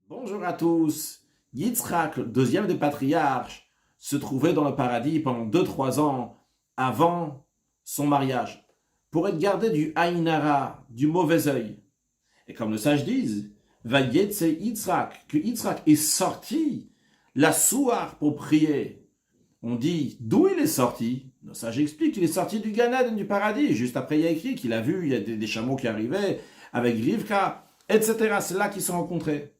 Bonjour à tous. Yitzhak, le deuxième des patriarches, se trouvait dans le paradis pendant 2-3 ans avant son mariage, pour être gardé du Aïnara, du mauvais œil. Et comme le sage disent, Vayetse Yitzhak, que Yitzhak est sorti la souar pour prier. On dit d'où il est sorti. Le sage explique qu'il est sorti du Gan Eden, du paradis. Juste après, il y a écrit qu'il a vu, il y a des chameaux qui arrivaient avec Rivka, etc. C'est là qu'ils se sont rencontrés.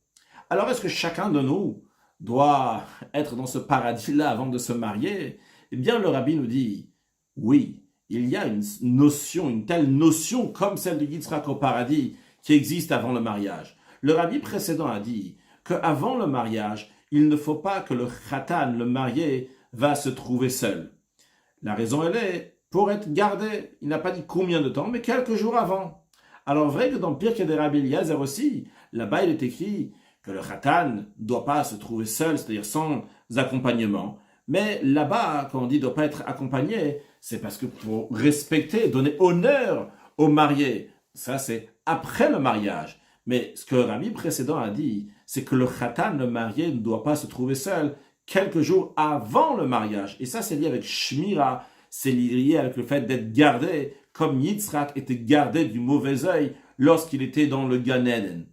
Alors, est-ce que chacun de nous doit être dans ce paradis-là avant de se marier? Eh bien, le rabbi nous dit, oui, il y a une notion, une telle notion comme celle de Yitzhak au paradis qui existe avant le mariage. Le rabbi précédent a dit qu'avant le mariage, il ne faut pas que le khatan, le marié, va se trouver seul. La raison, elle est pour être gardé. Il n'a pas dit combien de temps, mais quelques jours avant. Alors, vrai que dans Pirkei de Rabbi Eliezer aussi, là-bas, il est écrit que le khatan ne doit pas se trouver seul, c'est-à-dire sans accompagnement. Mais là-bas, quand on dit ne doit pas être accompagné, c'est parce que pour respecter, donner honneur au marié, ça c'est après le mariage. Mais ce que le rabbi précédent a dit, c'est que le khatan, le marié, ne doit pas se trouver seul quelques jours avant le mariage. Et ça, c'est lié avec Shmira, c'est lié avec le fait d'être gardé, comme Yitzhak était gardé du mauvais œil lorsqu'il était dans le Gan Eden.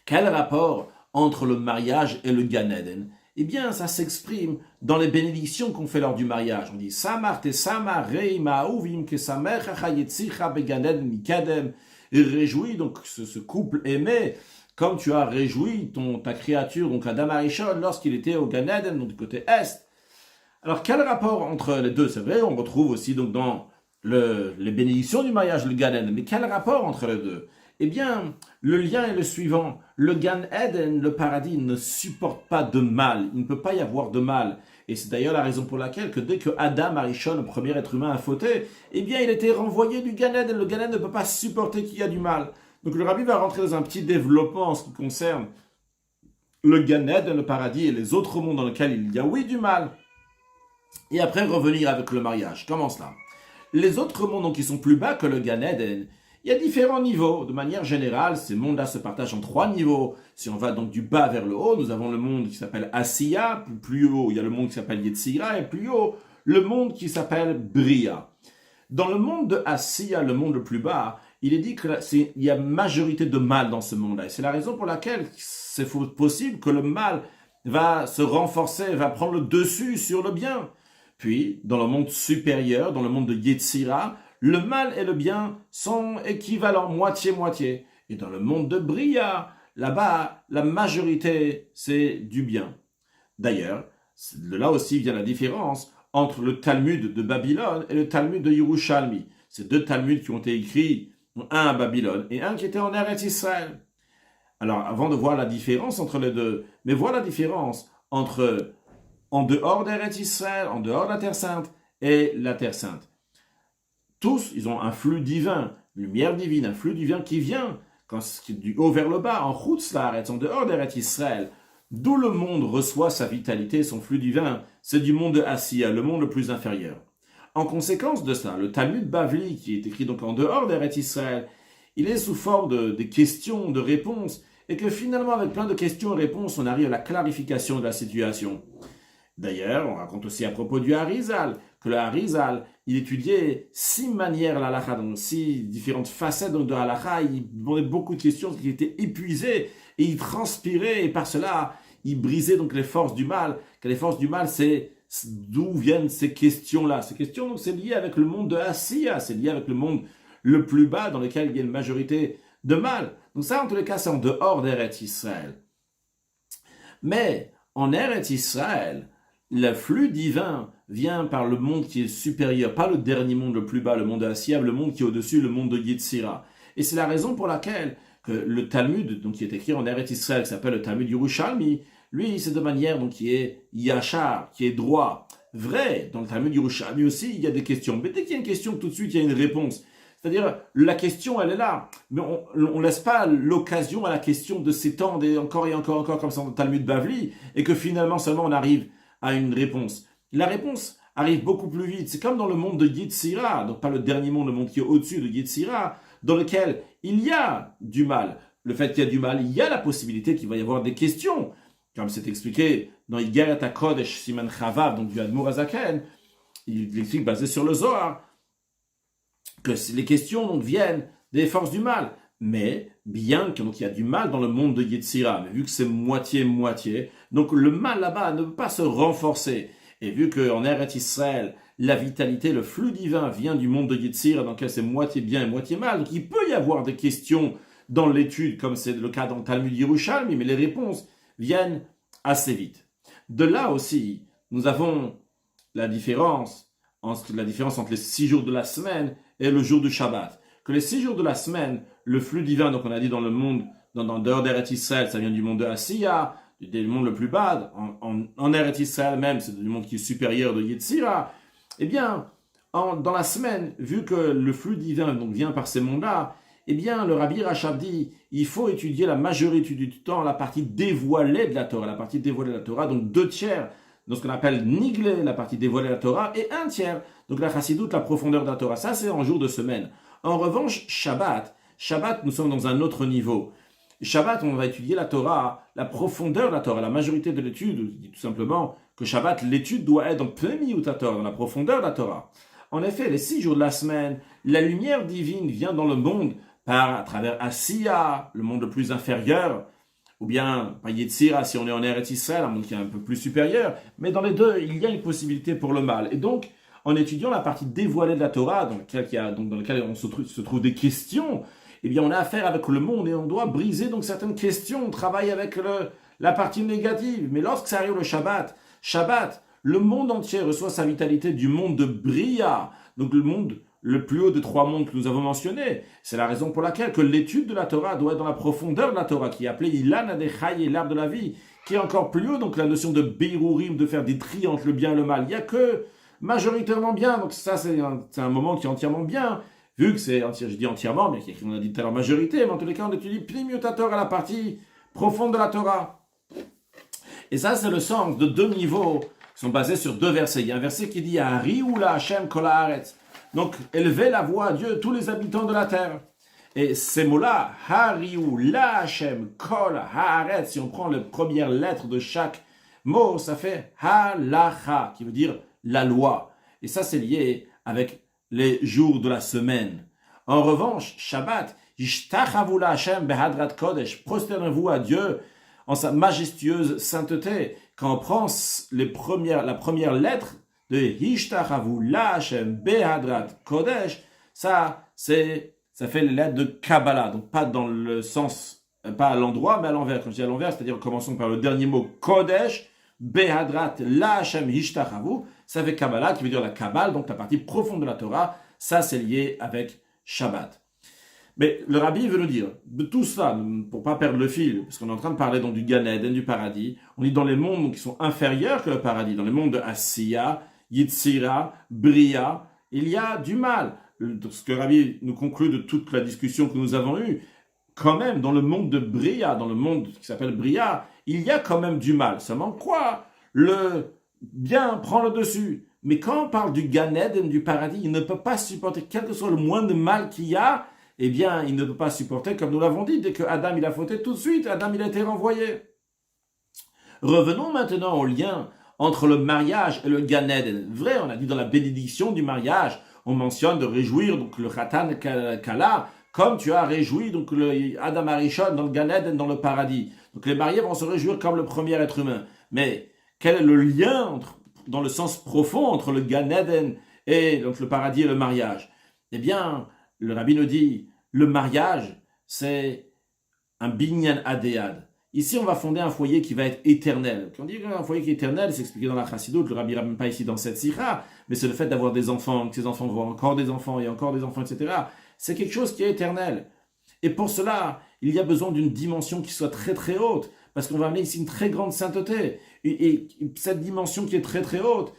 Quel rapport entre le mariage et le Gan Eden? Eh bien, ça s'exprime dans les bénédictions qu'on fait lors du mariage. On dit Samar te samar rei ma'uvim ke samecha yetzicha began Eden mikadem. Et réjouis donc ce couple aimé, comme tu as réjoui ta créature, donc Adam Arishon, lorsqu'il était au Gan Eden, donc du côté est. Alors, quel rapport entre les deux? C'est vrai, on retrouve aussi donc dans les bénédictions du mariage, le Gan Eden, mais quel rapport entre les deux? Eh bien, le lien est le suivant. Le Gan Eden, le paradis, ne supporte pas de mal. Il ne peut pas y avoir de mal. Et c'est d'ailleurs la raison pour laquelle que dès que Adam Arishon, le premier être humain, a fauté, eh bien, il était renvoyé du Gan Eden. Le Gan Eden ne peut pas supporter qu'il y a du mal. Donc le rabbi va rentrer dans un petit développement en ce qui concerne le Gan Eden, le paradis et les autres mondes dans lesquels il y a, oui, du mal. Et après revenir avec le mariage. Comment cela? Les autres mondes donc, qui sont plus bas que le Gan Eden, il y a différents niveaux. De manière générale, ces mondes-là se partagent en 3 niveaux. Si on va donc du bas vers le haut, nous avons le monde qui s'appelle Asiya. Plus haut, il y a le monde qui s'appelle Yetzira. Et plus haut, le monde qui s'appelle Bria. Dans le monde de Asiya, le monde le plus bas, il est dit qu'il y a majorité de mal dans ce monde-là. Et c'est la raison pour laquelle c'est possible que le mal va se renforcer, va prendre le dessus sur le bien. Puis, dans le monde supérieur, dans le monde de Yetzira, le mal et le bien sont équivalents, moitié-moitié. Et dans le monde de Bria, là-bas, la majorité, c'est du bien. D'ailleurs, de là aussi vient la différence entre le Talmud de Babylone et le Talmud de Yerushalmi. Ces deux Talmuds qui ont été écrits, un à Babylone et un qui était en Eretz Israël. Alors, avant de voir la différence entre les deux, mais voir la différence entre en dehors d'Eretz Israël, en dehors de la Terre Sainte et la Terre Sainte. Tous, ils ont un flux divin, une lumière divine, un flux divin qui vient du haut vers le bas, en Chutz Laaretz, en dehors d'Eretz Israël. D'où le monde reçoit sa vitalité, son flux divin, c'est du monde de Asiya, le monde le plus inférieur. En conséquence de ça, le Talmud Bavli, qui est écrit donc en dehors d'Eretz Israël, il est sous forme de questions, de réponses, et que finalement, avec plein de questions et réponses, on arrive à la clarification de la situation. D'ailleurs, on raconte aussi à propos du Harizal, que le Harizal, il étudiait 6 manières l'halakha, donc 6 différentes facettes de halakha, il demandait beaucoup de questions qui étaient épuisées, et il transpirait, et par cela, il brisait donc les forces du mal. Que les forces du mal, c'est d'où viennent ces questions-là. Ces questions, donc, c'est lié avec le monde de Asiya, c'est lié avec le monde le plus bas, dans lequel il y a une majorité de mal. Donc ça, en tous les cas, c'est en dehors d'Eretz Israël. Mais, en Eretz Israël, le flux divin vient par le monde qui est supérieur, pas le dernier monde le plus bas, le monde de Asiya, le monde qui est au-dessus, le monde de Yetzira. Et c'est la raison pour laquelle que le Talmud, donc qui est écrit en Eretz Israël, qui s'appelle le Talmud Yerushalmi, lui, c'est de manière donc, qui est yachar, qui est droit. Vrai, dans le Talmud Yerushalmi aussi, il y a des questions. Mais dès qu'il y a une question, tout de suite, il y a une réponse. C'est-à-dire, la question, elle est là. Mais on ne laisse pas l'occasion à la question de s'étendre et encore, comme ça dans le Talmud Bavli, et que finalement, seulement, on arrive à une réponse. La réponse arrive beaucoup plus vite. C'est comme dans le monde de Yetzira, donc pas le dernier monde, le monde qui est au-dessus de Yetzira, dans lequel il y a du mal. le fait qu'il y a du mal, il y a la possibilité qu'il va y avoir des questions. Comme c'est expliqué dans Igeret HaKodesh Siman Chavav, donc du Admor Hazaken, il explique, basé sur le Zohar, que les questions donc, viennent des forces du mal. Mais bien qu'il y a du mal dans le monde de Yetzira, mais vu que c'est moitié-moitié, donc le mal là-bas ne peut pas se renforcer. Et vu qu'en Eretz Israël, la vitalité, le flux divin vient du monde de Yetzira, dans lequel c'est moitié bien et moitié mal, donc il peut y avoir des questions dans l'étude, comme c'est le cas dans le Talmud Yerushalmi, mais les réponses viennent assez vite. De là aussi, nous avons la différence entre les 6 jours de la semaine et le jour du Shabbat. Que les 6 jours de la semaine, le flux divin, donc on a dit dans le monde, dans dehors d'Eretz Israël, ça vient du monde de Asiya, du monde le plus bas, en Eretz Israël même, c'est du monde qui est supérieur de Yetzira. Eh bien, dans la semaine, vu que le flux divin donc, vient par ces mondes-là, eh bien, le Rabbi Rachab dit, il faut étudier la majorité du temps la partie dévoilée de la Torah. La partie dévoilée de la Torah, donc 2/3, dans ce qu'on appelle Niglé, la partie dévoilée de la Torah, et 1/3, donc la Chassidoute, la profondeur de la Torah. Ça, c'est en jour de semaine. En revanche, Shabbat, nous sommes dans un autre niveau. Shabbat, on va étudier la Torah, la profondeur de la Torah. La majorité de l'étude dit tout simplement que Shabbat, l'étude doit être dans Pneumiut Torah, dans la profondeur de la Torah. En effet, les 6 jours de la semaine, la lumière divine vient dans le monde à travers Asiya, le monde le plus inférieur, ou bien par Yetzira, si on est en Eretz Israël, un monde qui est un peu plus supérieur. Mais dans les deux, il y a une possibilité pour le mal. Et donc, en étudiant la partie dévoilée de la Torah, dans laquelle on se trouve des questions, eh bien, on a affaire avec le monde et on doit briser donc certaines questions. On travaille avec la partie négative. Mais lorsque ça arrive le Shabbat, le monde entier reçoit sa vitalité du monde de Bria, donc le monde le plus haut des 3 mondes que nous avons mentionnés. C'est la raison pour laquelle que l'étude de la Torah doit être dans la profondeur de la Torah, qui est appelée Ilan Adechai et l'arbre de la vie, qui est encore plus haut, donc la notion de Beirurim, de faire des tris entre le bien et le mal. Il n'y a que majoritairement bien, donc ça c'est un moment qui est entièrement bien, vu que c'est, je dis entièrement, mais on a dit tout à l'heure majorité, mais en tous les cas on étudie Pnimiut Torah, la partie profonde de la Torah. Et ça c'est le sens de 2 niveaux qui sont basés sur 2 versets. Il y a un verset qui dit « Ariula Hashem kol haaretz » donc élevez la voix à Dieu, tous les habitants de la terre. Et ces mots-là, « Hariula Hashem kol haaretz » si on prend les premières lettres de chaque mot, ça fait « Halacha » qui veut dire « la loi ». Et ça c'est lié avec les jours de la semaine. En revanche, Shabbat, Yishtachavu la Hashem behadrat kodesh, prosternez-vous à Dieu en sa majestueuse sainteté. Quand on prend la première lettre de Yishtachavu la Hashem behadrat kodesh, ça fait les lettres de Kabbalah, donc pas dans le sens, pas à l'endroit, mais à l'envers. Quand je dis à l'envers, c'est-à-dire commençons par le dernier mot kodesh, behadrat la Hashem Yishtachavu, ça fait Kabbalah, qui veut dire la Kabbale, donc la partie profonde de la Torah, ça c'est lié avec Shabbat. Mais le Rabbi veut nous dire, de tout ça, pour pas perdre le fil, parce qu'on est en train de parler donc du Gan Eden, du paradis, on est dans les mondes qui sont inférieurs que le paradis, dans les mondes de Asiya, Yitzira, Bria, il y a du mal. Ce que Rabbi nous conclut de toute la discussion que nous avons eue, quand même, dans le monde de Bria, dans le monde qui s'appelle Bria, il y a quand même du mal. Seulement quoi? Le bien prend le dessus. Mais quand on parle du Gan Eden, du paradis, il ne peut pas supporter, quel que soit le moindre mal qu'il y a, eh bien, il ne peut pas supporter, comme nous l'avons dit, dès que Adam il a fauté, tout de suite, Adam il a été renvoyé. Revenons maintenant au lien entre le mariage et le Gan Eden. Vrai, on a dit dans la bénédiction du mariage, on mentionne de réjouir donc le Khatan Kala, comme tu as réjoui donc le Adam Arishon dans le Gan Eden, dans le paradis. Donc les mariés vont se réjouir comme le premier être humain. Mais quel est le lien dans le sens profond entre le Gan Eden et donc le paradis et le mariage? Eh bien, le Rabbi nous dit, le mariage, c'est un binyan adéad. Ici, on va fonder un foyer qui va être éternel. Quand on dit un foyer qui est éternel, c'est expliqué dans la Chassidoute, le Rabbi ne ramène pas ici dans cette sikha, mais c'est le fait d'avoir des enfants, que ces enfants vont avoir encore des enfants et encore des enfants, etc. C'est quelque chose qui est éternel. Et pour cela, il y a besoin d'une dimension qui soit très très haute, parce qu'on va amener ici une très grande sainteté. Et cette dimension qui est très très haute,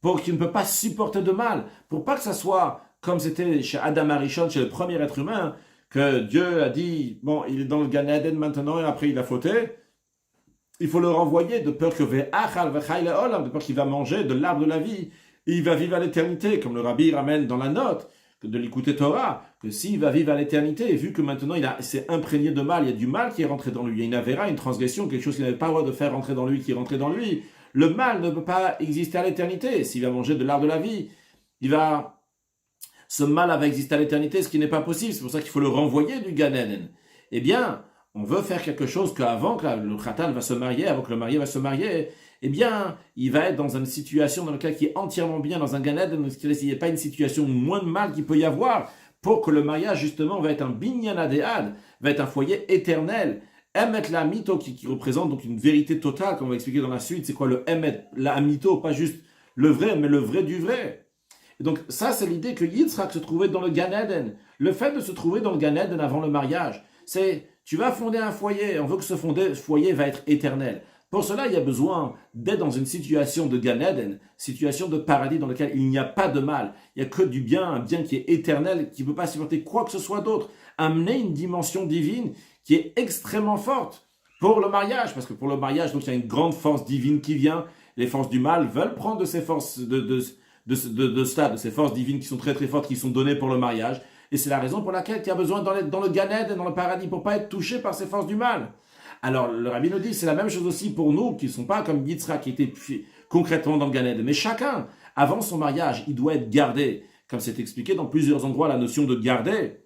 pour qu'il ne peut pas supporter de mal, pour pas que ça soit comme c'était chez Adam Arishon, chez le premier être humain, que Dieu a dit, bon, il est dans le Gan Eden maintenant et après il a fauté, il faut le renvoyer de peur que de peur qu'il va manger de l'arbre de la vie et il va vivre à l'éternité, comme le Rabbi ramène dans la note, de l'écouter Torah, que s'il va vivre à l'éternité, vu que maintenant il s'est imprégné de mal, il y a du mal qui est rentré dans lui, il y a une avéra, une transgression, quelque chose qu'il n'avait pas le droit de faire rentrer dans lui, qui est rentré dans lui, le mal ne peut pas exister à l'éternité. S'il va manger de l'arbre de la vie, ce mal va exister à l'éternité, ce qui n'est pas possible. C'est pour ça qu'il faut le renvoyer du Gan Eden. Eh bien, on veut faire quelque chose qu'avant que le Khatan va se marier, avant que le marié va se marier, eh bien, il va être dans une situation dans laquelle qui est entièrement bien, dans un Gan Eden, il n'y a pas une situation moins de mal qu'il peut y avoir, pour que le mariage, justement, va être un binyan adéad, va être un foyer éternel. Emet la mito, qui représente donc une vérité totale, comme on va expliquer dans la suite, c'est quoi le emet, la mito, pas juste le vrai, mais le vrai du vrai. Et donc, ça, c'est l'idée que Yitzhak se trouvait dans le Gan Eden. Le fait de se trouver dans le Gan Eden avant le mariage, c'est, tu vas fonder un foyer, on veut que ce foyer va être éternel. Pour cela, il y a besoin d'être dans une situation de Gan Eden, situation de paradis dans laquelle il n'y a pas de mal. Il n'y a que du bien, un bien qui est éternel, qui ne peut pas supporter quoi que ce soit d'autre. Amener une dimension divine qui est extrêmement forte pour le mariage, parce que pour le mariage, donc, il y a une grande force divine qui vient. Les forces du mal veulent prendre de ces forces de ces forces divines qui sont très très fortes, qui sont données pour le mariage. Et c'est la raison pour laquelle il y a besoin dans le Gan Eden, dans le paradis, pour ne pas être touché par ces forces du mal. Alors, le Rabbi nous dit, c'est la même chose aussi pour nous, qui ne sont pas comme Yitzhak, qui étaient concrètement dans le Gan Eden. Mais chacun, avant son mariage, il doit être gardé. Comme c'est expliqué dans plusieurs endroits, la notion de garder.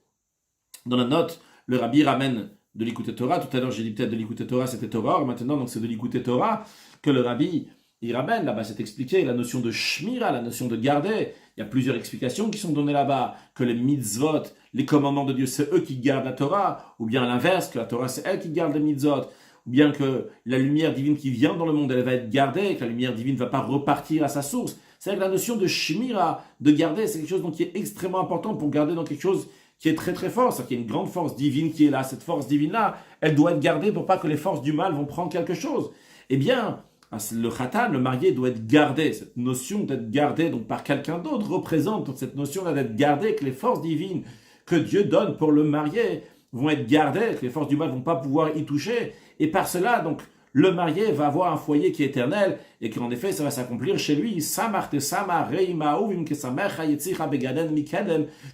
Dans la note, le Rabbi ramène de l'écouter Torah. Tout à l'heure, j'ai dit peut-être de l'écouter Torah, c'était Torah. Maintenant, donc c'est de l'écouter Torah que le Rabbi il ramène. Là-bas, c'est expliqué la notion de shmira, la notion de garder. Il y a plusieurs explications qui sont données là-bas, que les mitzvot, les commandements de Dieu, c'est eux qui gardent la Torah, ou bien à l'inverse, que la Torah, c'est elle qui garde les mitzvot, ou bien que la lumière divine qui vient dans le monde, elle va être gardée, que la lumière divine ne va pas repartir à sa source. C'est-à-dire que la notion de shmira, de garder, c'est quelque chose donc, qui est extrêmement important pour garder dans quelque chose qui est très très fort, c'est-à-dire qu'il y a une grande force divine qui est là. Cette force divine-là, elle doit être gardée pour pas que les forces du mal vont prendre quelque chose. Eh bien, le khatan, le marié, doit être gardé. Cette notion d'être gardé donc par quelqu'un d'autre représente cette notion-là d'être gardé, que les forces divines que Dieu donne pour le marié vont être gardées, que les forces du mal vont pas pouvoir y toucher. Et par cela, donc, le marié va avoir un foyer qui est éternel et qu'en effet, ça va s'accomplir chez lui.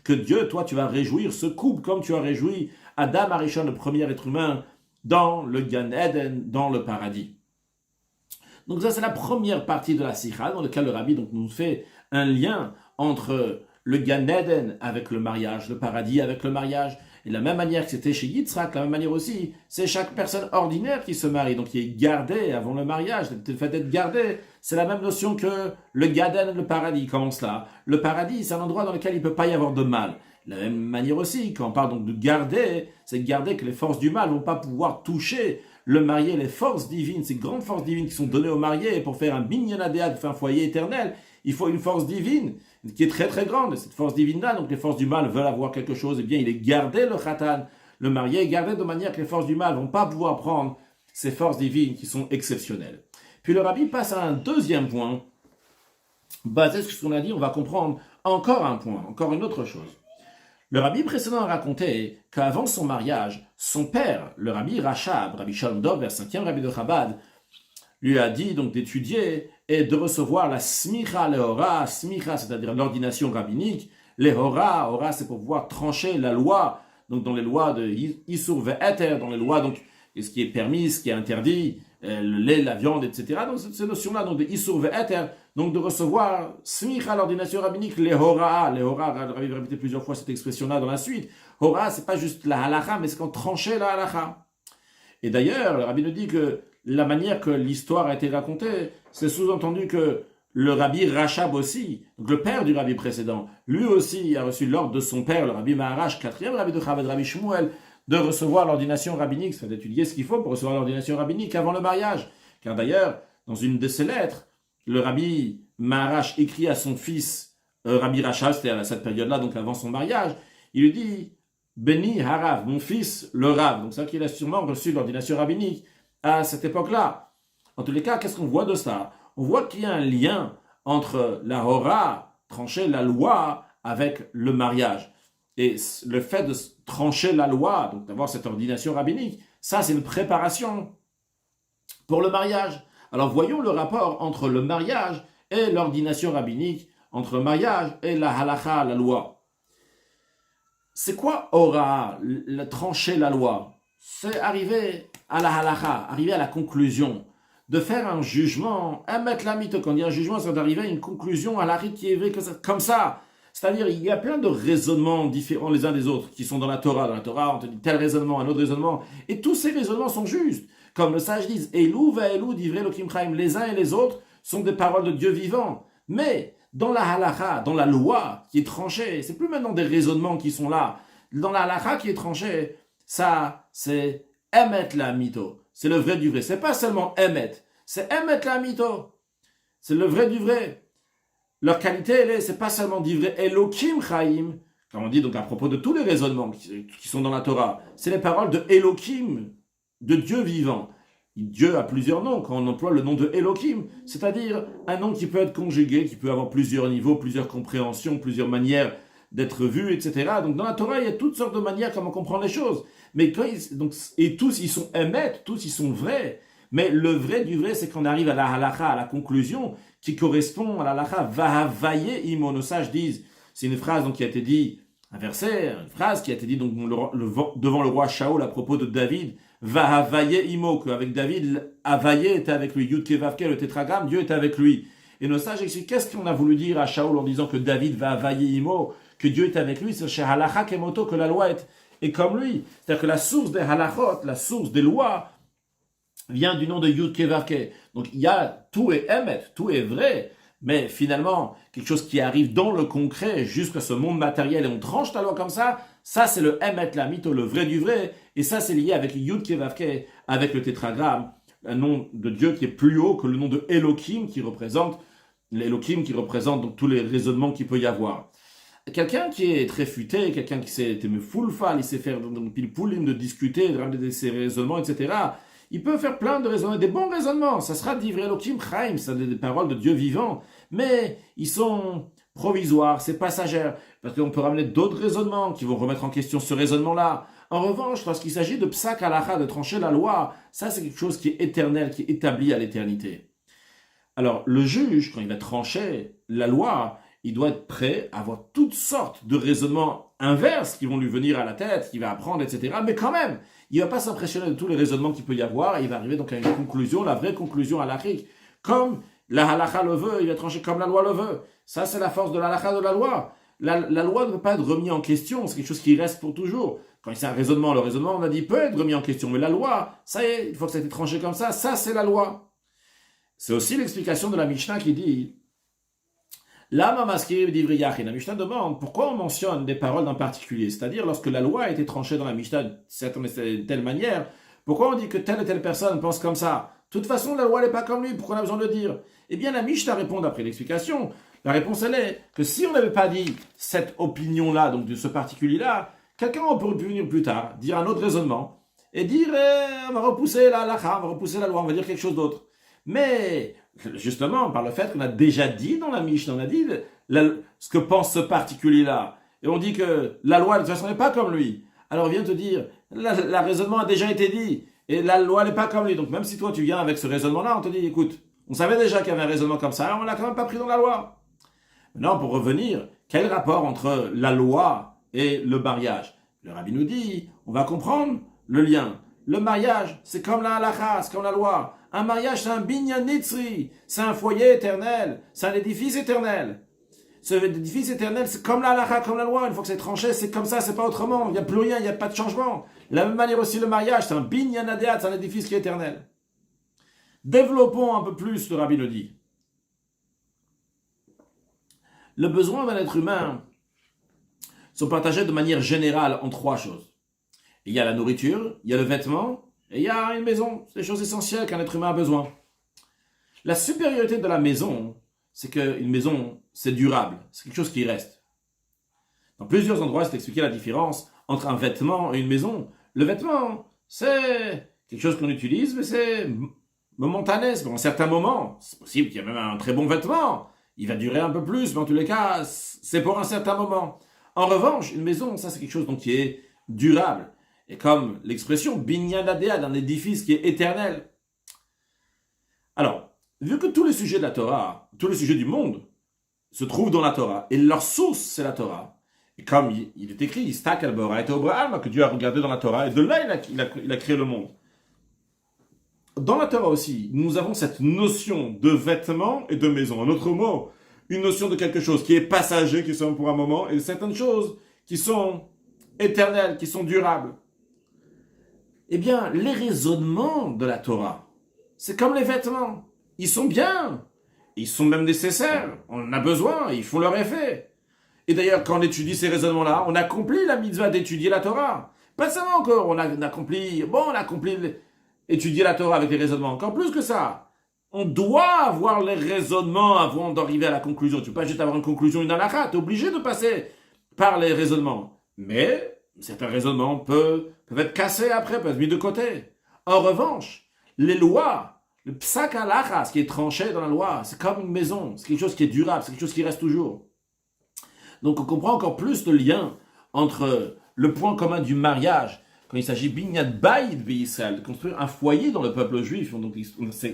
Que Dieu, toi, tu vas réjouir ce couple comme tu as réjoui Adam Arishon, le premier être humain, dans le Gan Eden, dans le paradis. Donc ça, c'est la première partie de la Sikha, dans laquelle le Rabbi donc, nous fait un lien entre le Gan Eden avec le mariage, le paradis avec le mariage. Et de la même manière que c'était chez Yitzhak, de la même manière aussi, c'est chaque personne ordinaire qui se marie, donc qui est gardée avant le mariage. Le fait d'être gardé, c'est la même notion que le Gan Eden, le paradis. Comment cela? Le paradis, c'est un endroit dans lequel il ne peut pas y avoir de mal. De la même manière aussi, quand on parle donc de garder, c'est garder que les forces du mal ne vont pas pouvoir toucher le marié, les forces divines, ces grandes forces divines qui sont données au marié pour faire un binyan adéad, faire un foyer éternel. Il faut une force divine qui est très très grande. Cette force divine-là, donc les forces du mal veulent avoir quelque chose, eh bien il est gardé le khatan, le marié est gardé de manière que les forces du mal ne vont pas pouvoir prendre ces forces divines qui sont exceptionnelles. Puis le Rabbi passe à un deuxième point. Basé sur ce qu'on a dit, on va comprendre encore un point, encore une autre chose. Le Rabbi précédent a raconté qu'avant son mariage, son père, le Rabbi Rachab, Rabbi Shalom Dov, le 5e Rabbi de Chabad, lui a dit donc d'étudier et de recevoir la smicha lehora, smicha c'est-à-dire l'ordination rabbinique, lehora, hora c'est pour pouvoir trancher la loi, donc dans les lois de Isur ve'eter, dans les lois donc ce qui est permis, ce qui est interdit, le lait, la viande, etc. Donc cette notion-là donc de Isur ve'eter, donc de recevoir smicha l'ordination rabbinique, lehora, lehora, Rabbi va répéter plusieurs fois cette expression-là dans la suite. Hora c'est pas juste la halacha, mais c'est quand trancher la halacha. Et d'ailleurs, le Rabbi nous dit que la manière que l'histoire a été racontée, c'est sous-entendu que le Rabbi Rachab aussi, donc le père du Rabbi précédent, lui aussi a reçu l'ordre de son père, le Rabbi Maharash, 4e Rabbi de Chabad, Rabbi Shmuel, de recevoir l'ordination rabbinique, c'est-à-dire d'étudier ce qu'il faut pour recevoir l'ordination rabbinique avant le mariage. Car d'ailleurs, dans une de ses lettres, le Rabbi Maharash écrit à son fils, Rabbi Rachab, c'est-à-dire à cette période-là, donc avant son mariage, il lui dit « Béni Harav, mon fils, le Rav ». Donc c'est qu'il a sûrement reçu l'ordination rabbinique à cette époque-là. En tous les cas, qu'est-ce qu'on voit de ça? On voit qu'il y a un lien entre la hora, trancher la loi, avec le mariage. Et le fait de trancher la loi, donc d'avoir cette ordination rabbinique, ça c'est une préparation pour le mariage. Alors voyons le rapport entre le mariage et l'ordination rabbinique, entre le mariage et la halakha, la loi. C'est quoi aura, trancher la loi? C'est arriver à la halakha, arriver à la conclusion, de faire un jugement, émettre la mythe. Quand on dit un jugement, c'est d'arriver à une conclusion à l'arrêt qui est vrai comme ça. C'est-à-dire, il y a plein de raisonnements différents les uns des autres qui sont dans la Torah. Dans la Torah, on te dit tel raisonnement, un autre raisonnement. Et tous ces raisonnements sont justes. Comme le sage dit, Elou va Elou divrei Elokim chaim. Les uns et les autres sont des paroles de Dieu vivant. Mais dans la halakha, dans la loi qui est tranchée, c'est plus maintenant des raisonnements qui sont là. Dans la halakha qui est tranchée, ça, c'est Emet la mito. C'est le vrai du vrai. C'est pas seulement Emet, c'est Emet la mito. C'est le vrai du vrai. Leur qualité, c'est pas seulement du vrai Elokim Chaim, comme on dit donc à propos de tous les raisonnements qui sont dans la Torah. C'est les paroles de Elokim, de Dieu vivant. Dieu a plusieurs noms quand on emploie le nom de Elokim, c'est-à-dire un nom qui peut être conjugué, qui peut avoir plusieurs niveaux, plusieurs compréhensions, plusieurs manières d'être vu, etc. Donc dans la Torah, il y a toutes sortes de manières comment comprendre les choses. Mais et tous ils sont émettent, tous ils sont vrais. Mais le vrai du vrai, c'est qu'on arrive à la halakha, à la conclusion qui correspond à la halakha. Vahavaye imo, nos sages disent, c'est une phrase donc, qui a été dit, un verset, une phrase qui a été dit donc, devant le roi Shaoul à propos de David. Vahavaye imo, qu'avec David, Avaye était avec lui, Yud Kevavke, le tétragramme, Dieu était avec lui. Et nos sages expliquent, qu'est-ce qu'on a voulu dire à Shaoul en disant que David Vahavaye imo, que Dieu est avec lui, c'est chez halakha kemoto, que la loi est comme lui. C'est-à-dire que la source des halachot, la source des lois, vient du nom de Yud Kevarke. Donc il y a tout est émet, tout est vrai, mais finalement, quelque chose qui arrive dans le concret, jusqu'à ce monde matériel, et on tranche la loi comme ça c'est le émet, la mytho, le vrai du vrai, et ça c'est lié avec Yud Kevarke, avec le tétragramme, un nom de Dieu qui est plus haut que le nom de Elohim, qui représente l'Elohim, qui représente donc tous les raisonnements qu'il peut y avoir. Quelqu'un qui est très futé, quelqu'un qui s'est me full fall, il sait faire pile pouline de discuter, de ramener ses raisonnements, etc., il peut faire plein de raisonnements, des bons raisonnements. Ça sera divrei Elokim chaim, ça des paroles de Dieu vivant. Mais ils sont provisoires, c'est passagère. Parce qu'on peut ramener d'autres raisonnements qui vont remettre en question ce raisonnement-là. En revanche, lorsqu'il s'agit de psak halakha, de trancher la loi, ça c'est quelque chose qui est éternel, qui est établi à l'éternité. Alors, le juge, quand il va trancher la loi, il doit être prêt à avoir toutes sortes de raisonnements inverses qui vont lui venir à la tête, qu'il va apprendre, etc. Mais quand même, il ne va pas s'impressionner de tous les raisonnements qu'il peut y avoir, et il va arriver donc à une conclusion, la vraie conclusion halachique. Comme la halakha le veut, il va trancher comme la loi le veut. Ça, c'est la force de la halakha de la loi. La loi ne peut pas être remise en question, c'est quelque chose qui reste pour toujours. Quand c'est un raisonnement, le raisonnement, on a dit, peut être remis en question, mais la loi, ça y est, une fois que ça a été tranché comme ça c'est la loi. C'est aussi l'explication de la Mishnah qui dit Lama maskir d'ivri yachin. La Mishnah demande pourquoi on mentionne des paroles d'un particulier, c'est-à-dire lorsque la loi a été tranchée dans la Mishnah de telle manière, pourquoi on dit que telle et telle personne pense comme ça? De toute façon, la loi n'est pas comme lui, pourquoi on a besoin de le dire? Eh bien, la Mishnah répond d'après l'explication. La réponse, elle est que si on n'avait pas dit cette opinion-là, donc de ce particulier-là, quelqu'un pourrait venir plus tard, dire un autre raisonnement, et dire on va repousser la halakha, on va repousser la loi, on va dire quelque chose d'autre. Mais, justement, par le fait qu'on a déjà dit dans la Mishnah, on a dit ce que pense ce particulier-là. Et on dit que la loi, de toute façon, n'est pas comme lui. Alors, on vient te dire, le raisonnement a déjà été dit. Et la loi n'est pas comme lui. Donc, même si toi, tu viens avec ce raisonnement-là, on te dit, écoute, on savait déjà qu'il y avait un raisonnement comme ça, alors on l'a quand même pas pris dans la loi. Maintenant, pour revenir, quel rapport entre la loi et le mariage? Le rabbi nous dit, on va comprendre le lien. Le mariage, c'est comme la halakha, c'est comme la loi. Un mariage, c'est un binyan nitzri, c'est un foyer éternel, c'est un édifice éternel. Ce édifice éternel, c'est comme la halakha, comme la loi. Une fois que c'est tranché, c'est comme ça, c'est pas autrement. Il n'y a plus rien, il n'y a pas de changement. De la même manière aussi, le mariage, c'est un binyan adeat, c'est un édifice qui est éternel. Développons un peu plus, le rabbi le dit. Le besoin d'un être humain sont partagés de manière générale en trois choses. Il y a la nourriture, il y a le vêtement, et il y a une maison. C'est des choses essentielles qu'un être humain a besoin. La supériorité de la maison, c'est qu'une maison, c'est durable. C'est quelque chose qui reste. Dans plusieurs endroits, c'est expliqué la différence entre un vêtement et une maison. Le vêtement, c'est quelque chose qu'on utilise, mais c'est momentané. C'est pour un certain moment. C'est possible qu'il y ait même un très bon vêtement. Il va durer un peu plus, mais en tous les cas, c'est pour un certain moment. En revanche, une maison, ça c'est quelque chose donc, qui est durable. Et comme l'expression binyan adéa, d'un édifice qui est éternel. Alors, vu que tous les sujets de la Torah, tous les sujets du monde se trouvent dans la Torah, et leur source c'est la Torah, Et comme il est écrit, Istak al-Bora et Obraham, que Dieu a regardé dans la Torah, et de là il a créé le monde. Dans la Torah aussi, nous avons cette notion de vêtements et de maison. Un autre mot, une notion de quelque chose qui est passager, qui est seulement pour un moment, et certaines choses qui sont éternelles, qui sont durables. Eh bien, les raisonnements de la Torah, c'est comme les vêtements. Ils sont bien, ils sont même nécessaires, on en a besoin, ils font leur effet. Et d'ailleurs, quand on étudie ces raisonnements-là, on accomplit la mitzvah d'étudier la Torah. Pas seulement encore, on accomplit étudier la Torah avec les raisonnements, encore plus que ça. On doit avoir les raisonnements avant d'arriver à la conclusion. Tu ne peux pas juste avoir une conclusion, une halakha, tu es obligé de passer par les raisonnements. Mais certains raisonnements peuvent être cassés après, peuvent être mis de côté. En revanche, les lois, le psak halakha, ce qui est tranché dans la loi, c'est comme une maison, c'est quelque chose qui est durable, c'est quelque chose qui reste toujours. Donc on comprend encore plus le lien entre le point commun du mariage, quand il s'agit binyan bayit b'Israël, de construire un foyer dans le peuple juif. Donc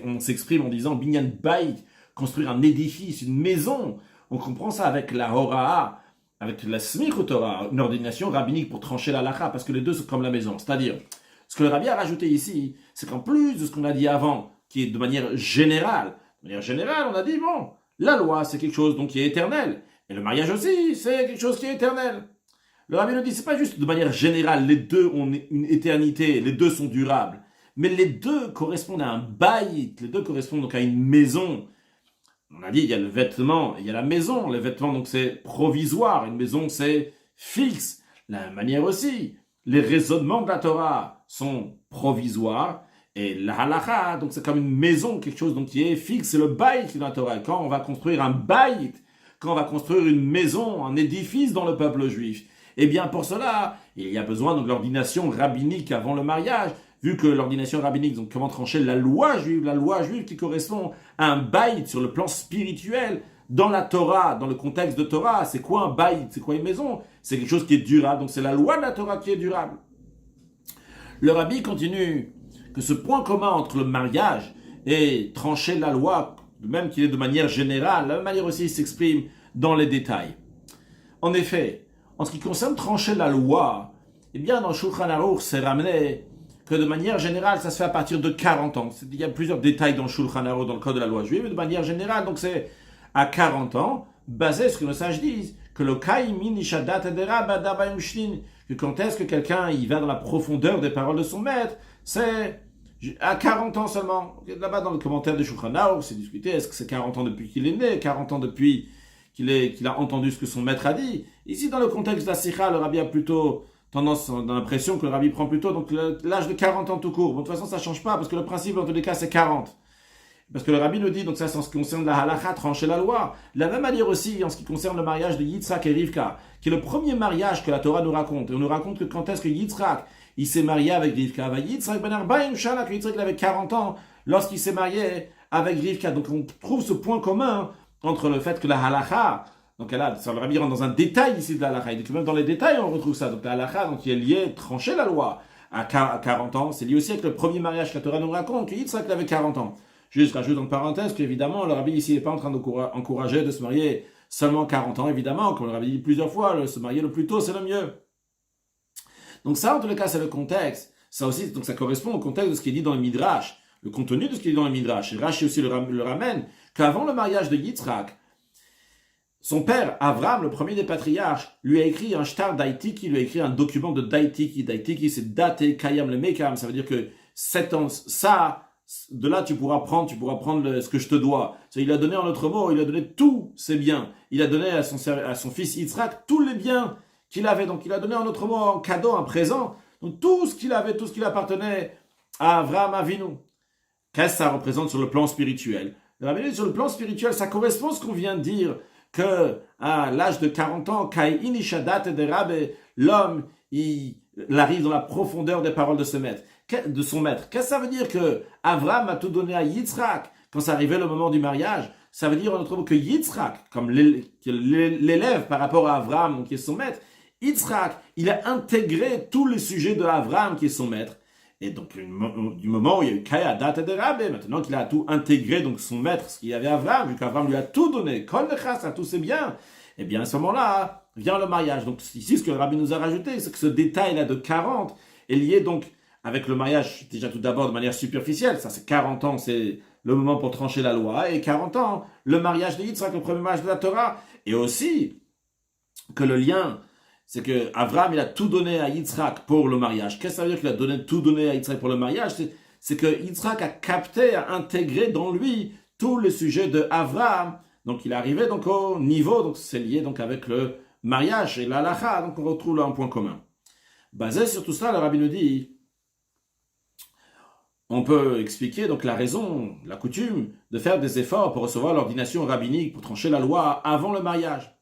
on s'exprime en disant binyan bayit, construire un édifice, une maison. On comprend ça avec la hora'a, avec la smichut Torah, une ordination rabbinique pour trancher la halakha, parce que les deux sont comme la maison. C'est-à-dire, ce que le rabbi a rajouté ici, c'est qu'en plus de ce qu'on a dit avant, qui est de manière générale, on a dit, bon, la loi c'est quelque chose donc qui est éternel. Et le mariage aussi, c'est quelque chose qui est éternel. Le rabbi nous dit, c'est pas juste de manière générale, les deux ont une éternité, les deux sont durables. Mais les deux correspondent à un bayit, les deux correspondent donc à une maison. On a dit, il y a le vêtement, il y a la maison. Le vêtement, donc, c'est provisoire. Une maison, c'est fixe. De la même manière aussi, les raisonnements de la Torah sont provisoires. Et la halakha, donc, c'est comme une maison, quelque chose donc, qui est fixe. C'est le bayit de la Torah. Quand on va construire un bayit, quand on va construire une maison, un édifice dans le peuple juif, eh bien, pour cela, il y a besoin de l'ordination rabbinique avant le mariage, vu que l'ordination rabbinique, donc comment trancher la loi juive qui correspond à un bayit sur le plan spirituel, dans la Torah, dans le contexte de Torah. C'est quoi un bayit? C'est quoi une maison? C'est quelque chose qui est durable, donc c'est la loi de la Torah qui est durable. Le rabbi continue que ce point commun entre le mariage et trancher la loi, même qu'il est de manière générale, la même manière aussi il s'exprime dans les détails. En effet, en ce qui concerne trancher la loi, eh bien dans Shulchan Aruch, c'est ramené que de manière générale, ça se fait à partir de 40 ans. Il y a plusieurs détails dans Shulchan Aruch, dans le code de la loi juive, mais de manière générale, donc c'est à 40 ans, basé sur ce que nos sages disent, que le kaïmin ishadat edera badabayim shtin, que quand est-ce que quelqu'un il va dans la profondeur des paroles de son maître, c'est à 40 ans seulement. Là-bas, dans le commentaire de Shulchan Aruch, c'est discuté, est-ce que c'est 40 ans depuis qu'il est né, 40 ans depuis qu'il a entendu ce que son maître a dit. Ici, dans le contexte de la sikha, le rabbi a plutôt tendance, on a l'impression que le rabbi prend plutôt donc l'âge de 40 ans tout court. Bon, de toute façon, ça ne change pas, parce que le principe, dans tous les cas, c'est 40. Parce que le rabbi nous dit, donc ça, c'est en ce qui concerne la halakha, trancher la loi. De la même manière aussi, en ce qui concerne le mariage de Yitzhak et Rivka, qui est le premier mariage que la Torah nous raconte. Et on nous raconte que quand est-ce que Yitzhak, il s'est marié avec Rivka. Yitzhak ben Arbaim Shana, que Yitzhak, il avait 40 ans lorsqu'il s'est marié avec Rivka. Donc on trouve ce point commun entre le fait que la halakha, donc là, ça le rabbi rentre dans un détail ici de la halakha. Il dit que même dans les détails, on retrouve ça. Donc la halakha, donc il est lié, trancher la loi à 40 ans. C'est lié aussi avec le premier mariage que la Torah nous raconte, que Yitzhak il avait 40 ans. Juste rajoute en parenthèse qu'évidemment, le rabbi ici n'est pas en train d'encourager de se marier seulement 40 ans, évidemment, comme le rabbi dit plusieurs fois, se marier le plus tôt, c'est le mieux. Donc ça, en tous les cas, c'est le contexte. Ça aussi, donc ça correspond au contexte de ce qui est dit dans le Midrash, le contenu de ce qui est dit dans le Midrash. Et Rashi aussi le ramène, qu'avant le mariage de Yitzhak, son père, Avram, le premier des patriarches, lui a écrit un shtar daitiki, lui a écrit un document de daitiki. Daitiki, c'est date kayam le mekam, ça veut dire que 7 ans, ça, de là tu pourras prendre ce que je te dois. Il a donné en autre mot, il a donné tous ses biens. Il a donné à son fils Yitzhak tous les biens qu'il avait. Donc il a donné en autre mot en cadeau, en présent. Donc tout ce qu'il avait, tout ce qu'il appartenait à Avram Avinu. Qu'est-ce que ça représente sur le plan spirituel? Sur le plan spirituel, ça correspond à ce qu'on vient de dire, que à l'âge de 40 ans, Kai inishadat de Rabbe, l'homme, il arrive dans la profondeur des paroles de son maître. Qu'est-ce que ça veut dire que Avram a tout donné à Yitzhak quand ça arrivait le moment du mariage? Ça veut dire en autre mot que Yitzhak, comme l'élève par rapport à Avram, qui est son maître, Yitzhak, il a intégré tous les sujets de Avram, qui est son maître. Et donc, du moment où il y a eu Kaya Data de Rabbe, maintenant qu'il a tout intégré, donc son maître, ce qu'il y avait Avram, vu qu'Avram lui a tout donné, Kol Nechas, à tous ses biens, et bien à ce moment-là, vient le mariage. Donc ici, ce que le rabbi nous a rajouté, c'est que ce détail-là de 40 est lié donc avec le mariage, déjà tout d'abord de manière superficielle. Ça, c'est 40 ans, c'est le moment pour trancher la loi. Et 40 ans, le mariage de Yitzhak, le premier mariage de la Torah. Et aussi que le lien, c'est que Abraham, il a tout donné à Yitzhak pour le mariage. Qu'est-ce que ça veut dire qu'il a tout donné à Yitzhak pour le mariage? C'est que Yitzhak a capté, a intégré dans lui tous les sujets de Abraham. Donc il est arrivé donc au niveau, donc c'est lié donc avec le mariage et l'halakha, donc on retrouve là un point commun. Basé sur tout ça, le rabbi nous dit, on peut expliquer donc la raison, la coutume de faire des efforts pour recevoir l'ordination rabbinique, pour trancher la loi avant le mariage.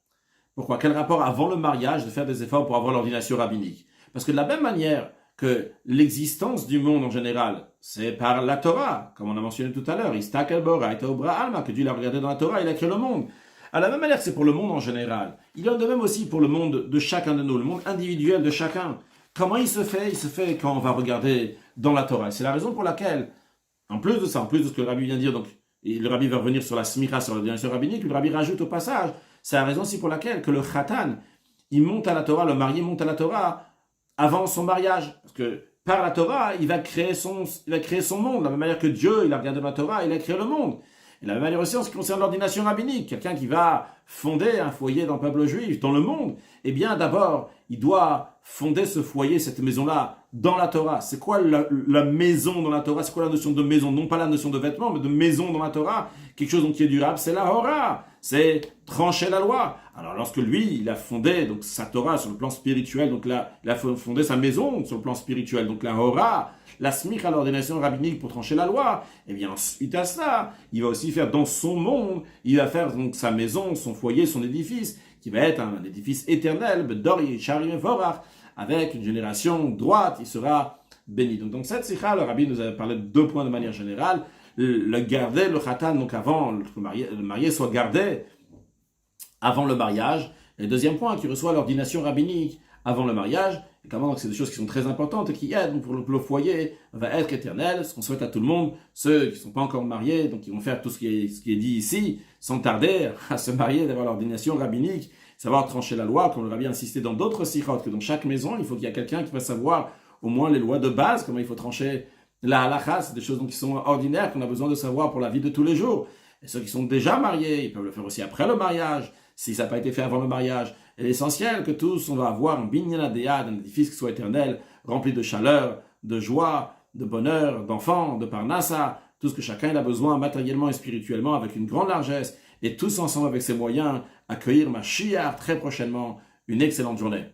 Pourquoi? Quel rapport avant le mariage de faire des efforts pour avoir l'ordination rabbinique? Parce que de la même manière que l'existence du monde en général, c'est par la Torah, comme on a mentionné tout à l'heure, Istak Bora, Obra Alma, que Dieu l'a regardé dans la Torah, il a créé le monde. À la même manière que c'est pour le monde en général, il en est de même aussi pour le monde de chacun de nous, le monde individuel de chacun. Comment il se fait? Il se fait quand on va regarder dans la Torah. C'est la raison pour laquelle, en plus de ça, en plus de ce que le rabbi vient de dire, donc, et le rabbi va revenir sur la smicha, sur l'ordination rabbinique, le rabbi rajoute au passage, c'est la raison aussi pour laquelle que le khatan, il monte à la Torah, le marié monte à la Torah avant son mariage. Parce que par la Torah, il va créer son monde. De la même manière que Dieu, il a regardé la Torah, il a créé le monde. Et de la même manière aussi en ce qui concerne l'ordination rabbinique. Quelqu'un qui va fonder un foyer dans le peuple juif, dans le monde, eh bien d'abord, il doit fonder ce foyer, cette maison-là, dans la Torah. C'est quoi la maison dans la Torah? C'est quoi la notion de maison? Non pas la notion de vêtements, mais de maison dans la Torah. Quelque chose qui est durable, c'est la Hora. C'est trancher la loi. Alors lorsque lui, il a fondé donc sa Torah sur le plan spirituel, donc là, il a fondé sa maison sur le plan spirituel, donc la Hora, la smicha, l'ordination rabbinique pour trancher la loi, et bien suite à cela, il va aussi faire dans son monde, il va faire donc sa maison, son foyer, son édifice, qui va être un édifice éternel, Bedori, Sharim, Vorach, avec une génération droite, il sera béni. Donc dans cette sikha, le rabbi nous a parlé de 2 points de manière générale. Le garder, le khatan, donc avant le marié soit gardé avant le mariage. Et le deuxième point, qui reçoit l'ordination rabbinique avant le mariage. Et comment donc c'est des choses qui sont très importantes et qui aident pour le foyer va être éternel. Ce qu'on souhaite à tout le monde, ceux qui ne sont pas encore mariés, donc ils vont faire tout ce qui est dit ici, sans tarder à se marier, d'avoir l'ordination rabbinique, savoir trancher la loi, comme le rabbi a insisté dans d'autres sikhot, que dans chaque maison, il faut qu'il y ait quelqu'un qui va savoir au moins les lois de base, comment il faut trancher la halakha, c'est des choses donc qui sont ordinaires, qu'on a besoin de savoir pour la vie de tous les jours. Et ceux qui sont déjà mariés, ils peuvent le faire aussi après le mariage, si ça n'a pas été fait avant le mariage. Et l'essentiel, que tous, on va avoir un binyan adéad, un édifice qui soit éternel, rempli de chaleur, de joie, de bonheur, d'enfants, de parnassa, tout ce que chacun a besoin matériellement et spirituellement, avec une grande largesse, et tous ensemble avec ses moyens, accueillir Mashiach très prochainement. Une excellente journée.